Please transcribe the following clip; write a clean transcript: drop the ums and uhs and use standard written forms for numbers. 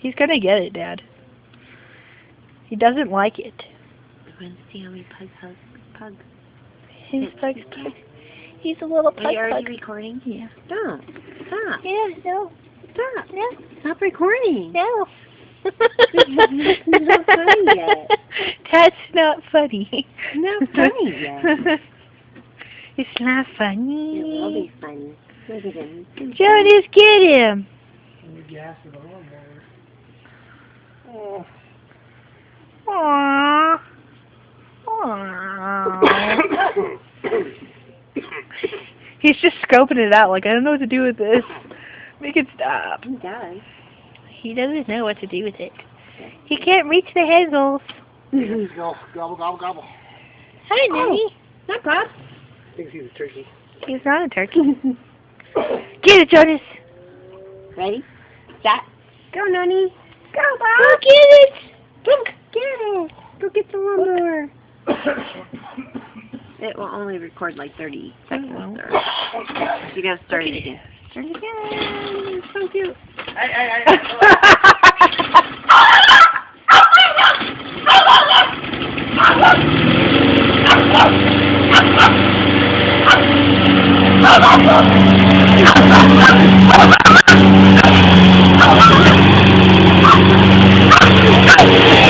He's gonna get it, Dad. He doesn't like it. I want to see how many pugs. He's pug. He's a little pug. Are you already recording? Yeah. Don't. Stop. Yeah, no. Stop. No. Stop recording. No. It's not funny yet. That's not funny. Not funny yet. It's not funny. It will be funny. Look at him. Jonus, get him. Oh. Aww. Aww. He's just scoping it out like, I don't know what to do with this. Make it stop. He does. He doesn't know what to do with it. He can't reach the handles. Go, gobble, gobble, gobble. Hi, Nanny. Not Bob. Thinks he's a turkey. He's not a turkey. Get it, Jonus. Ready? Set. Go, Nani. Go, Bob. Go get it. Go get it. Go get the lawnmower. It will only record like 30 seconds. Or you gotta start it again. Start it again. It's so cute. Hey,